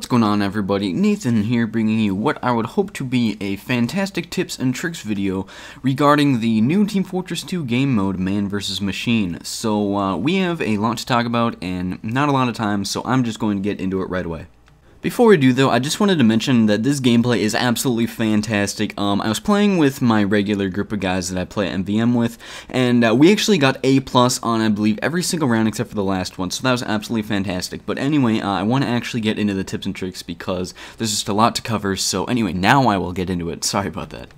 going on, everybody? Nathan here, bringing you what I would hope to be a fantastic tips and tricks video regarding the new Team Fortress 2 game mode, Man vs. Machine. So we have a lot to talk about and not a lot of time, so I'm just going to get into it right away. Before we do though, I just wanted to mention that this gameplay is absolutely fantastic. I was playing with my regular group of guys that I play MVM with, and we actually got A+ on, I believe, every single round except for the last one, so that was absolutely fantastic. But anyway, I want to actually get into the tips and tricks because there's just a lot to cover, so anyway, now I will get into it. Sorry about that.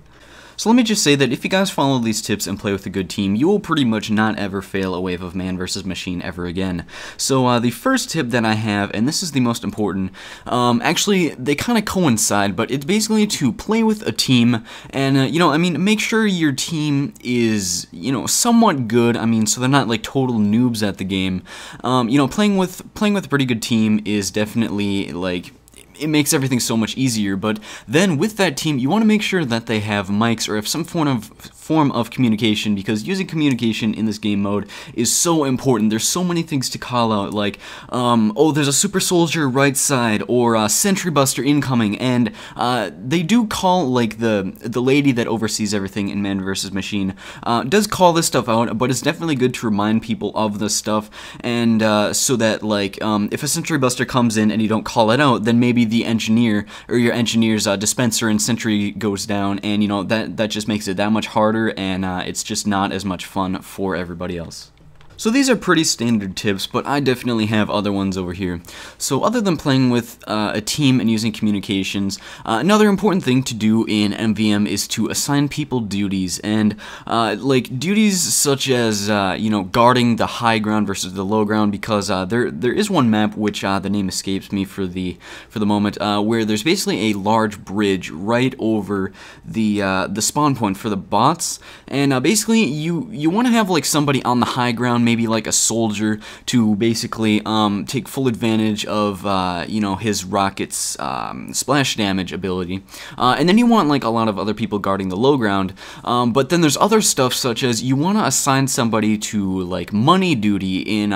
So let me just say that if you guys follow these tips and play with a good team, you will pretty much not ever fail a wave of Man vs. Machine ever again. So the first tip that I have, and this is the most important, actually they kind of coincide, but it's basically to play with a team and, make sure your team is, somewhat good, so they're not like total noobs at the game. Playing with a pretty good team is definitely like, it makes everything so much easier, but then with that team, you want to make sure that they have mics or have some form of communication, because using communication in this game mode is so important. There's so many things to call out, like, oh, there's a super soldier right side, or sentry buster incoming, and they do call, like, the lady that oversees everything in Man vs. Machine, does call this stuff out, but it's definitely good to remind people of this stuff, and so that, like, if a sentry buster comes in and you don't call it out, then maybe the engineer or your engineer's dispenser and sentry goes down, and that just makes it that much harder, and it's just not as much fun for everybody else. So these are pretty standard tips, but I definitely have other ones over here. So other than playing with a team and using communications, another important thing to do in MVM is to assign people duties, and like duties such as guarding the high ground versus the low ground, because there is one map which the name escapes me for the moment, where there's basically a large bridge right over the spawn point for the bots, and basically you want to have like somebody on the high ground, maybe like a soldier, to basically take full advantage of his rocket's splash damage ability, and then you want like a lot of other people guarding the low ground, but then there's other stuff such as you want to assign somebody to like money duty in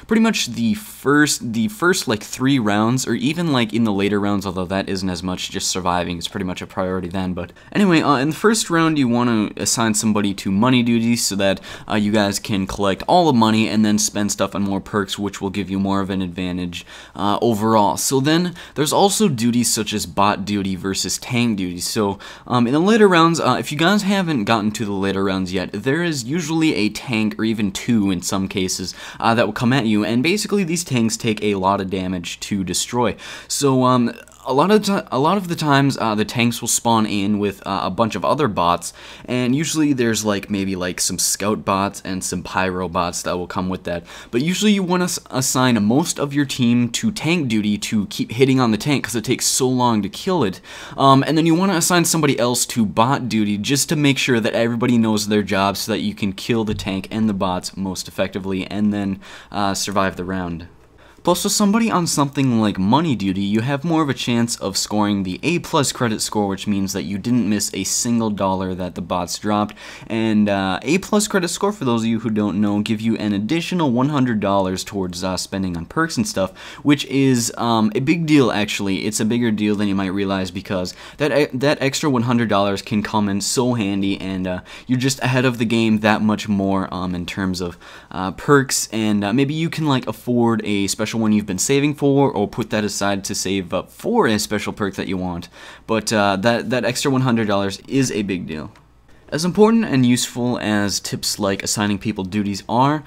pretty much the first like 3 rounds, or even like in the later rounds, although that isn't as much. Just surviving is pretty much a priority then. But anyway, in the first round you want to assign somebody to money duty so that you guys can collect all the money and then spend stuff on more perks, which will give you more of an advantage overall. So then there's also duties such as bot duty versus tank duty. So in the later rounds, if you guys haven't gotten to the later rounds yet, there is usually a tank, or even 2 in some cases, that will come at you, and basically these tanks take a lot of damage to destroy. So a lot of the times, the tanks will spawn in with a bunch of other bots, and usually there's like maybe like some scout bots and some pyro bots that will come with that. But usually you want to assign most of your team to tank duty to keep hitting on the tank, because it takes so long to kill it. And then you want to assign somebody else to bot duty just to make sure that everybody knows their job, so that you can kill the tank and the bots most effectively, and then survive the round. Plus, with somebody on something like money duty, you have more of a chance of scoring the A+ credit score, which means that you didn't miss a single dollar that the bots dropped. And A+ credit score, for those of you who don't know, give you an additional $100 towards spending on perks and stuff, which is a big deal, actually. It's a bigger deal than you might realize, because that extra $100 can come in so handy, and you're just ahead of the game that much more in terms of perks, and maybe you can like afford a special one you've been saving for, or put that aside to save up for a special perk that you want. But that extra $100 is a big deal. As important and useful as tips like assigning people duties are,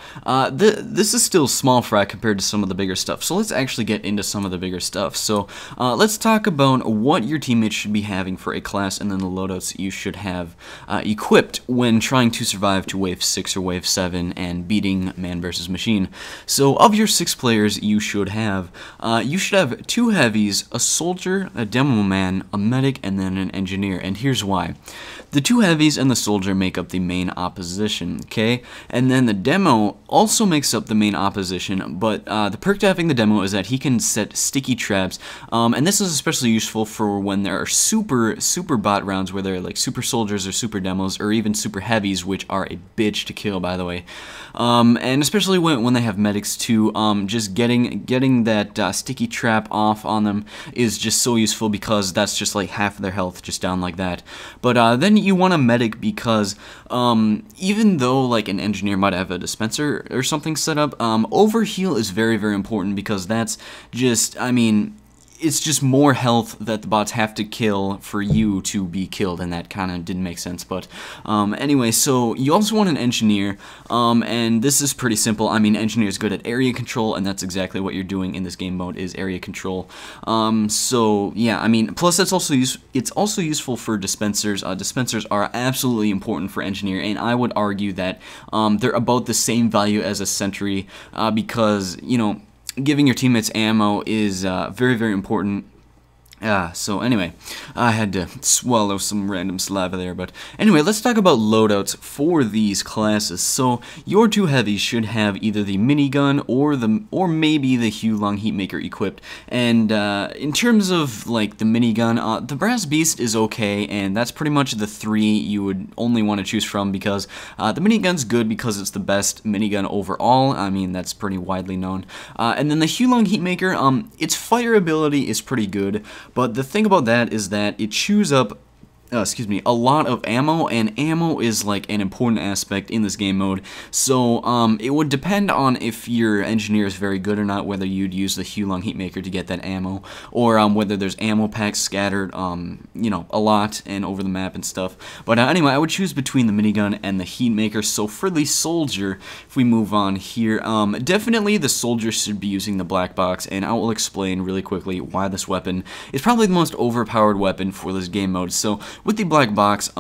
this is still small fry compared to some of the bigger stuff. So let's actually get into some of the bigger stuff. So let's talk about what your teammates should be having for a class, and then the loadouts you should have equipped when trying to survive to Wave 6 or Wave 7 and beating Man vs. Machine. So of your 6 players you should have 2 heavies, a soldier, a demo man, a medic, and then an engineer. And here's why. The 2 heavies and the soldier make up the main opposition, okay? And then the demo also makes up the main opposition, but the perk to having the demo is that he can set sticky traps, and this is especially useful for when there are super bot rounds where they're like super soldiers or super demos or even super heavies, which are a bitch to kill, by the way. And especially when they have medics too, just getting that sticky trap off on them is just so useful because that's just like half of their health just down like that. But then you want a medic because even though like an engineer might have a dispenser or something set up, overheal is very important because that's just, I mean, it's just more health that the bots have to kill for you to be killed, and that kind of didn't make sense. But anyway, so you also want an engineer, and this is pretty simple. I mean, engineer is good at area control, and that's exactly what you're doing in this game mode is area control. So yeah, I mean, plus it's also useful for dispensers. Dispensers are absolutely important for engineer, and I would argue that they're about the same value as a sentry because, you know, giving your teammates ammo is very important. So anyway, I had to swallow some random saliva there, but anyway, let's talk about loadouts for these classes. So your two heavies should have either the minigun or maybe the Huelong Heatmaker equipped. And in terms of like the minigun, the Brass Beast is okay, and that's pretty much the three you would only want to choose from because the minigun's good because it's the best minigun overall. I mean, that's pretty widely known. And then the Huelong Heatmaker, its fire ability is pretty good. But the thing about that is that it chews up a lot of ammo, and ammo is like an important aspect in this game mode. So it would depend on if your engineer is very good or not, whether you'd use the Huelong Heatmaker to get that ammo, or whether there's ammo packs scattered, you know, a lot and over the map and stuff. But anyway, I would choose between the minigun and the Heatmaker. So for the soldier, if we move on here, definitely the soldier should be using the black box, and I will explain really quickly why this weapon is probably the most overpowered weapon for this game mode. So with the black box,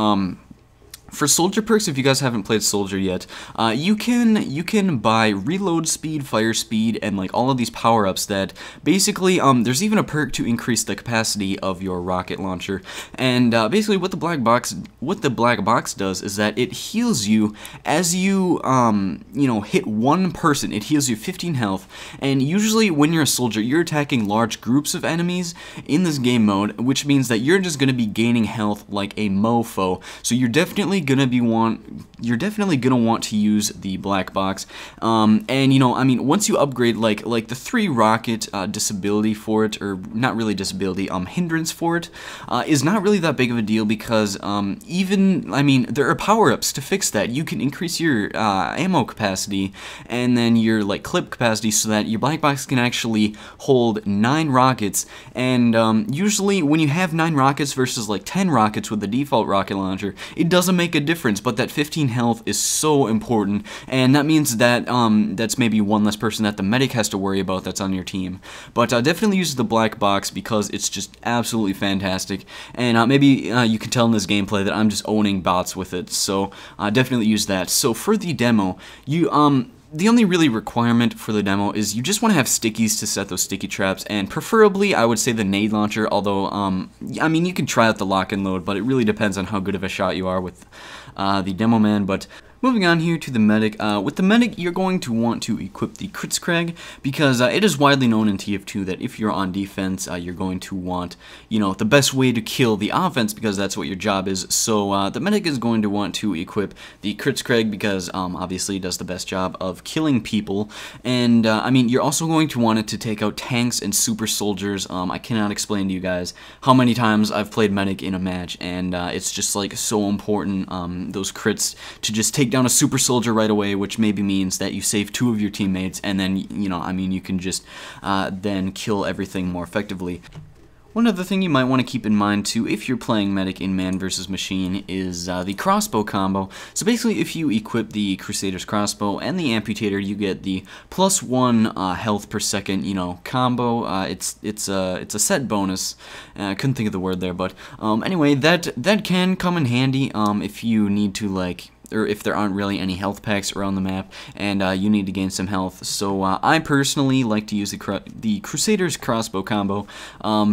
for soldier perks, if you guys haven't played soldier yet, you can buy reload speed, fire speed, and like all of these power-ups that basically, there's even a perk to increase the capacity of your rocket launcher. And basically what the black box does is that it heals you as you you know, hit one person. It heals you 15 health, and usually when you're a soldier, you're attacking large groups of enemies in this game mode, which means that you're just going to be gaining health like a mofo. So you're definitely gonna want to use the black box, and you know, I mean, once you upgrade like the 3 rocket disability for it, or not really disability, hindrance for it, is not really that big of a deal because even, I mean, there are power-ups to fix that. You can increase your ammo capacity and then your like clip capacity so that your black box can actually hold 9 rockets, and usually when you have 9 rockets versus like 10 rockets with the default rocket launcher, it doesn't make a difference. But that 15 health is so important, and that means that that's maybe one less person that the medic has to worry about that's on your team. But definitely use the black box because it's just absolutely fantastic, and maybe you can tell in this gameplay that I'm just owning bots with it, so definitely use that. So for the demo, you the only really requirement for the demo is you just want to have stickies to set those sticky traps, and preferably I would say the nade launcher, although I mean, you can try out the lock and load, but it really depends on how good of a shot you are with the demo man. But moving on here to the medic, with the medic you're going to want to equip the Kritzkrieg because it is widely known in TF2 that if you're on defense, you're going to want, you know, the best way to kill the offense because that's what your job is. So the medic is going to want to equip the Kritzkrieg because obviously it does the best job of killing people, and I mean, you're also going to want it to take out tanks and super soldiers. I cannot explain to you guys how many times I've played medic in a match, and it's just like so important, those crits, to just take down a super soldier right away, which maybe means that you save 2 of your teammates, and then, you know, I mean, you can just then kill everything more effectively. One other thing you might want to keep in mind too if you're playing medic in Man vs. Machine is the Crossbow Combo. So basically, if you equip the Crusader's Crossbow and the Amputator, you get the +1 health per second, you know, combo. It's a set bonus. I couldn't think of the word there, but anyway, that can come in handy if you need to, like, or if there aren't really any health packs around the map, and you need to gain some health. So I personally like to use the Crusader's Crossbow Combo,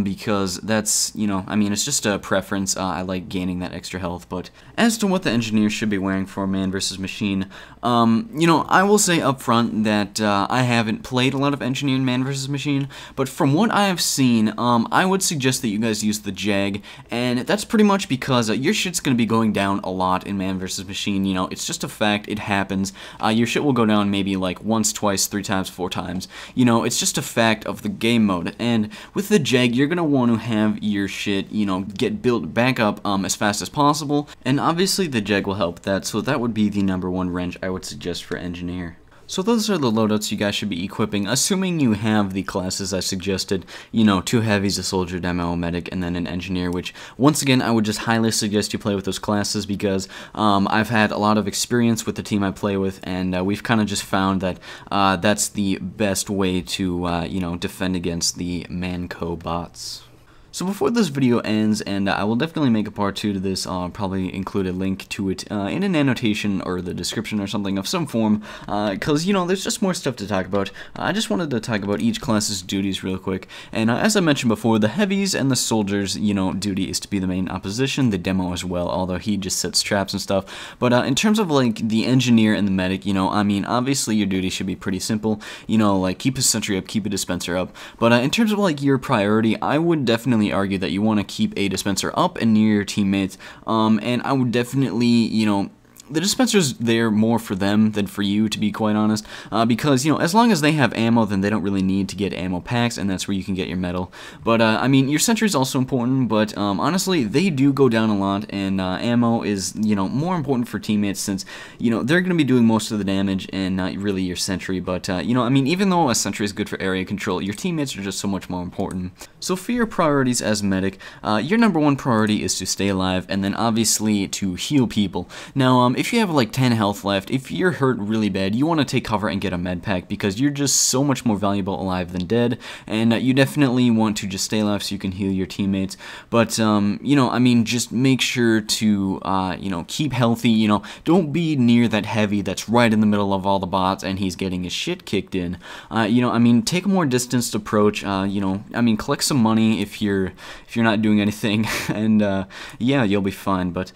because that's, you know, I mean, it's just a preference. I like gaining that extra health. But as to what the engineer should be wearing for Man vs. Machine, you know, I will say up front that I haven't played a lot of engineer in Man vs. Machine, but from what I have seen, I would suggest that you guys use the Jag, and that's pretty much because your shit's going to be going down a lot in Man vs. Machine. You know, it's just a fact, it happens. Your shit will go down maybe like once, twice, 3 times, 4 times. You know, it's just a fact of the game mode, and with the Jag, you're going to want to have your shit, you know, get built back up as fast as possible, and obviously the Jag will help that, so that would be the #1 wrench I would suggest for engineer. So those are the loadouts you guys should be equipping, assuming you have the classes I suggested, you know, 2 heavies, a soldier, demo, a medic, and then an engineer, which, once again, I would just highly suggest you play with those classes because I've had a lot of experience with the team I play with, and we've kind of just found that that's the best way to, you know, defend against the Manco bots. So before this video ends, and I will definitely make a part 2 to this, I'll probably include a link to it in an annotation or the description or something of some form, because, you know, there's just more stuff to talk about. I just wanted to talk about each class's duties real quick, and as I mentioned before, the heavies and the soldiers, you know, duty is to be the main opposition, the demo as well, although he just sets traps and stuff. But in terms of, like, the engineer and the medic, you know, I mean, obviously your duty should be pretty simple, you know, like, keep a sentry up, keep a dispenser up, but in terms of, like, your priority, I would definitely argue that you want to keep a dispenser up and near your teammates, and I would definitely, you know, the dispenser's there more for them than for you, to be quite honest, because, you know, as long as they have ammo, then they don't really need to get ammo packs, and that's where you can get your metal. But, I mean, your sentry's also important, but, honestly, they do go down a lot, and ammo is, you know, more important for teammates since, you know, they're going to be doing most of the damage and not really your sentry. But, you know, I mean, even though a sentry is good for area control, your teammates are just so much more important. So for your priorities as medic, your #1 priority is to stay alive, and then obviously to heal people. Now, if you have like 10 health left, if you're hurt really bad, you want to take cover and get a med pack because you're just so much more valuable alive than dead, and you definitely want to just stay alive so you can heal your teammates. But, you know, I mean, just make sure to, you know, keep healthy, you know, don't be near that heavy that's right in the middle of all the bots and he's getting his shit kicked in. You know, I mean, take a more distanced approach, you know, I mean, collect some money if you're not doing anything, and, yeah, you'll be fine. But,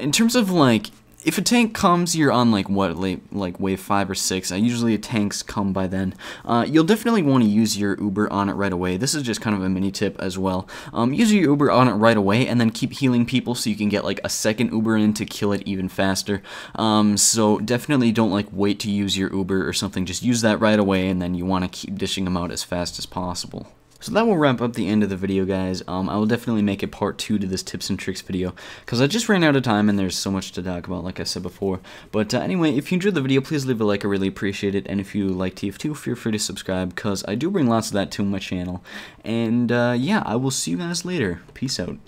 in terms of, like, if a tank comes, you're on, like, what, like wave 5 or 6, usually tanks come by then, you'll definitely want to use your Uber on it right away. This is just kind of a mini tip as well. Use your Uber on it right away, and then keep healing people so you can get, like, a second Uber in to kill it even faster. So definitely don't, like, wait to use your Uber or something, just use that right away, and then you want to keep dishing them out as fast as possible. So that will wrap up the end of the video, guys. I will definitely make a part 2 to this tips and tricks video, because I just ran out of time and there's so much to talk about, like I said before. But anyway, if you enjoyed the video, please leave a like, I really appreciate it. And if you like TF2, feel free to subscribe, because I do bring lots of that to my channel. And yeah, I will see you guys later. Peace out.